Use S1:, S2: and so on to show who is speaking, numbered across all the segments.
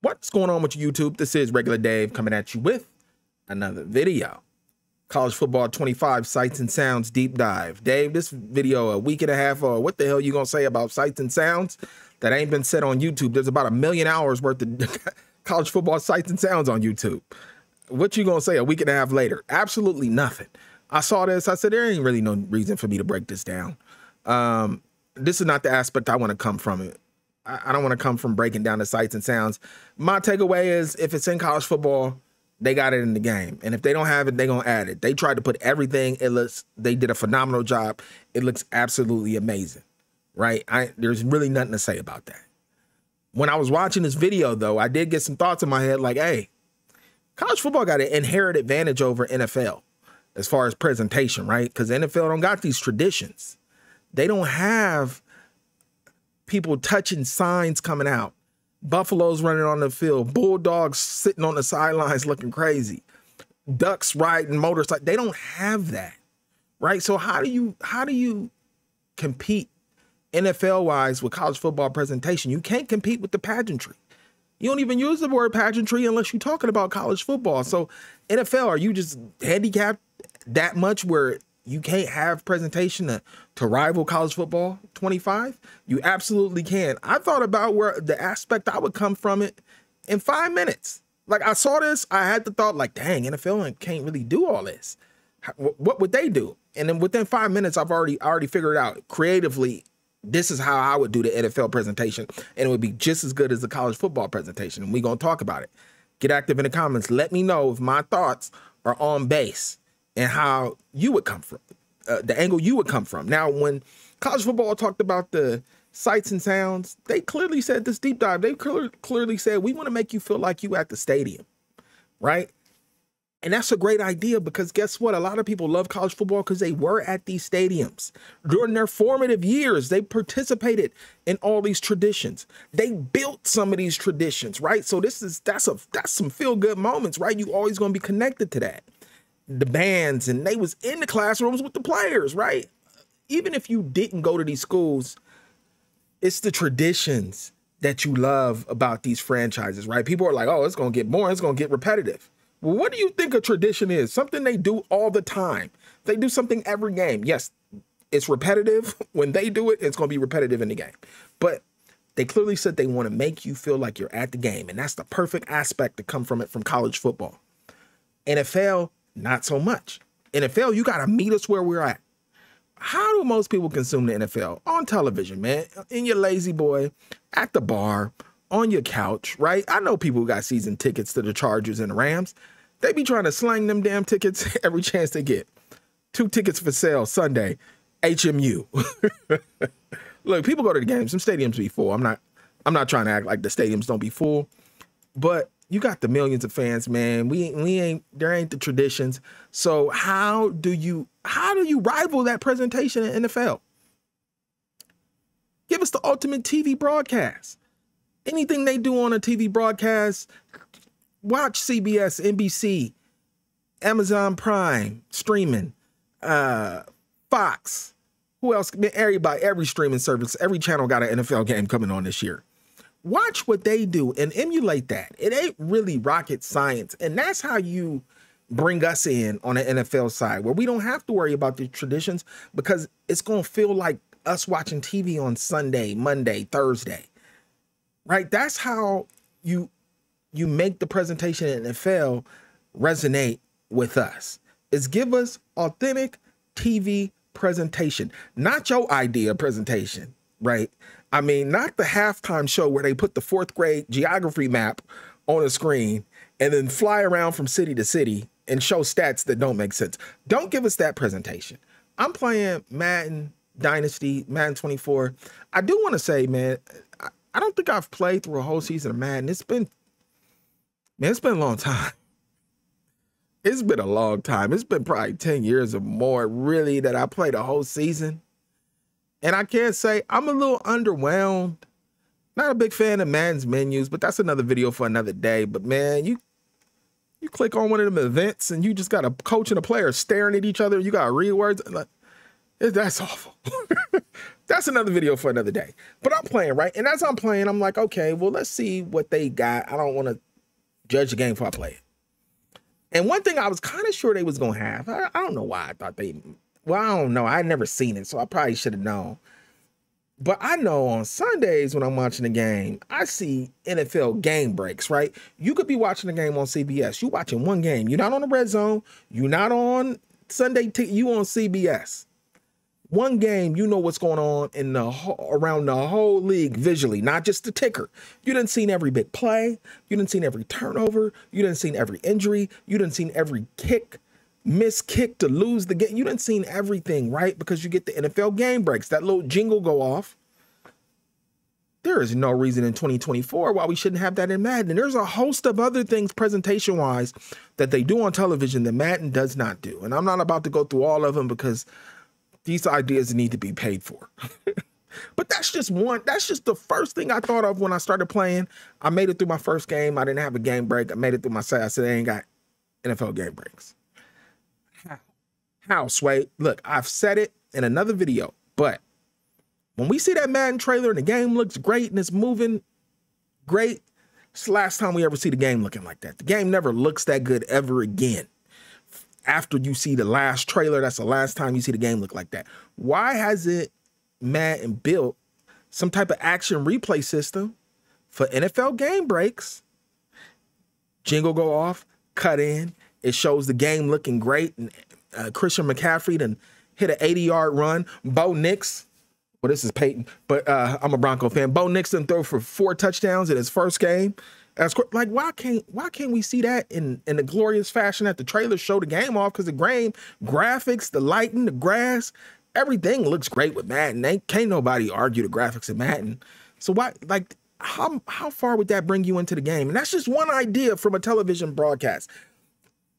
S1: What's going on with YouTube? This is Regular Dave coming at you with another video. College Football 25 Sights and Sounds Deep Dive. Dave, this video a week and a half, or what the hell you gonna say about sights and sounds that ain't been said on YouTube? There's about 1 million hours worth of college football sights and sounds on YouTube. What you gonna say a week and a half later? Absolutely nothing. I saw this, I said, there ain't really no reason for me to break this down. This is not the aspect I want to come from it. I don't want to come from breaking down the sights and sounds. My takeaway is if it's in college football, they got it in the game. And if they don't have it, they're going to add it. They tried to put everything. They did a phenomenal job. It looks absolutely amazing, right? There's really nothing to say about that. When I was watching this video, though, I did get some thoughts in my head like, hey, college football got an inherent advantage over NFL as far as presentation, right? Because NFL don't got these traditions. They don't have people touching signs coming out, buffaloes running on the field, bulldogs sitting on the sidelines looking crazy, ducks riding motorcycles. They don't have that, right? So how do you compete NFL wise with college football presentation? You can't compete with the pageantry. You don't even use the word pageantry unless you're talking about college football. So NFL, are you just handicapped that much where you can't have presentation to rival college football 25? You absolutely can. I thought about where the aspect I would come from it in 5 minutes. Like I saw this, I had the thought like, dang, NFL can't really do all this. What would they do? And then within 5 minutes, I've already figured out creatively, this is how I would do the NFL presentation. And it would be just as good as the college football presentation. And we're going to talk about it. Get active in the comments. Let me know if my thoughts are on base and how you would come from, the angle you would come from. Now, when college football talked about the sights and sounds, they clearly said this deep dive. They clearly said, we want to make you feel like you at the stadium, right? And that's a great idea because guess what? A lot of people love college football because they were at these stadiums. During their formative years, they participated in all these traditions. They built some of these traditions, right? So that's some feel-good moments, right? You always going to be connected to that. The bands, and they was in the classrooms with the players, right? Even if you didn't go to these schools, it's the traditions that you love about these franchises, right? People are like, oh, it's going to get boring. It's going to get repetitive. Well, what do you think a tradition is? Something they do all the time. They do something every game. Yes, it's repetitive. When they do it, it's going to be repetitive in the game. But they clearly said they want to make you feel like you're at the game. And that's the perfect aspect to come from it from college football. NFL, not so much. NFL, you got to meet us where we're at. How do most people consume the NFL? On television, man. In your lazy boy, at the bar, on your couch, right? I know people who got season tickets to the Chargers and the Rams. They be trying to slang them damn tickets every chance they get. 2 tickets for sale Sunday, HMU. Look, people go to the games. Some stadiums be full. I'm not trying to act like the stadiums don't be full, but you got the millions of fans, man. There ain't the traditions. So how do you rival that presentation in NFL? Give us the ultimate TV broadcast. Anything they do on a TV broadcast, watch CBS, NBC, Amazon Prime, streaming, Fox. Who else? Everybody, every streaming service, every channel got an NFL game coming on this year. Watch what they do and emulate that. It ain't really rocket science. And that's how you bring us in on the NFL side, where we don't have to worry about the traditions because it's going to feel like us watching TV on Sunday, Monday, Thursday, right? That's how you make the presentation in the NFL resonate with us. Is give us authentic TV presentation, not your idea presentation, right? I mean, not the halftime show where they put the 4th grade geography map on a screen and then fly around from city to city and show stats that don't make sense. Don't give us that presentation. I'm playing Madden Dynasty, Madden 24. I do want to say, man, I don't think I've played through a whole season of Madden. It's been a long time. It's been a long time. It's been probably 10 years or more, really, that I played a whole season. And I can't say I'm a little underwhelmed. Not a big fan of Madden's menus, but that's another video for another day. But man, you click on one of them events and you just got a coach and a player staring at each other. You got to read words. That's awful. That's another video for another day. But I'm playing, right? And as I'm playing, I'm like, okay, well, let's see what they got. I don't want to judge the game before I play it. And one thing I was kind of sure they was going to have, I don't know why I thought they, well, I don't know. I would never seen it, so I probably should have known. But I know on Sundays when I'm watching the game, I see NFL game breaks, right? You could be watching the game on CBS. You watching one game. You're not on the red zone. You're not on Sunday. You on CBS. One game, you know what's going on in the around the whole league visually, not just the ticker. You done seen every big play. You done seen every turnover. You done seen every injury. You done seen every kick, missed kick to lose the game. You done seen everything, right? Because you get the NFL game breaks. That little jingle go off. There is no reason in 2024 why we shouldn't have that in Madden. And there's a host of other things presentation-wise that they do on television that Madden does not do. And I'm not about to go through all of them because these ideas need to be paid for. But that's just one. That's just the first thing I thought of when I started playing. I made it through my first game. I didn't have a game break. I made it through my second. I said, I ain't got NFL game breaks. How, Sway? Look, I've said it in another video, but when we see that Madden trailer and the game looks great and it's moving great, it's the last time we ever see the game looking like that. The game never looks that good ever again. After you see the last trailer, that's the last time you see the game look like that. Why hasn't Madden built some type of action replay system for NFL game breaks? Jingle go off, cut in. It shows the game looking great. And Christian McCaffrey done hit an 80-yard run. Bo Nix, well, this is Peyton, but I'm a Bronco fan. Bo Nix done throw for 4 touchdowns in his first game. Like, why can't we see that in a glorious fashion that the trailers show the game off? Because the graphics, the lighting, the grass, everything looks great with Madden. Can't nobody argue the graphics in Madden. So why, like, how far would that bring you into the game? And that's just one idea from a television broadcast.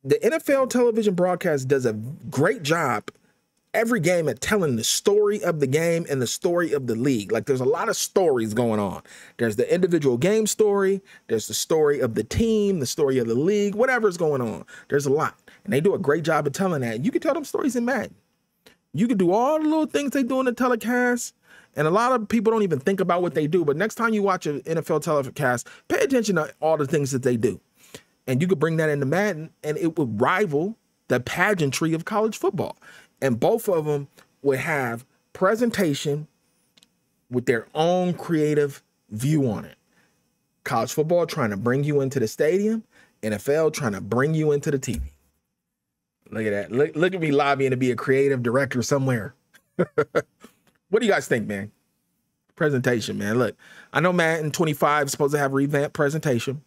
S1: The NFL television broadcast does a great job every game at telling the story of the game and the story of the league. Like, there's a lot of stories going on. There's the individual game story. There's the story of the team, the story of the league, whatever's going on. There's a lot. And they do a great job of telling that. You can tell them stories in Madden. You can do all the little things they do in the telecast. And a lot of people don't even think about what they do. But next time you watch an NFL telecast, pay attention to all the things that they do. And you could bring that into Madden, and it would rival the pageantry of college football. And both of them would have presentation with their own creative view on it. College football trying to bring you into the stadium. NFL trying to bring you into the TV. Look at that. Look at me lobbying to be a creative director somewhere. What do you guys think, man? Presentation, man. Look, I know Madden 25 is supposed to have revamped presentation.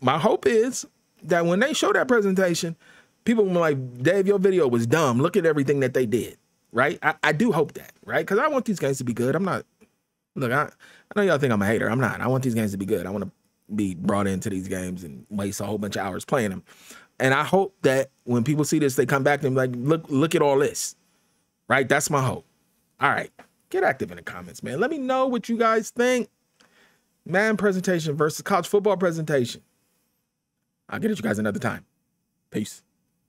S1: My hope is that when they show that presentation, people will be like, Dave, your video was dumb. Look at everything that they did, right? I do hope that, right? Because I want these games to be good. I'm not, look, I know y'all think I'm a hater. I'm not. I want these games to be good. I want to be brought into these games and waste a whole bunch of hours playing them. And I hope that when people see this, they come back and be like, look at all this, right? That's my hope. All right. Get active in the comments, man. Let me know what you guys think. Madden presentation versus college football presentation. I'll get at you guys another time. Peace.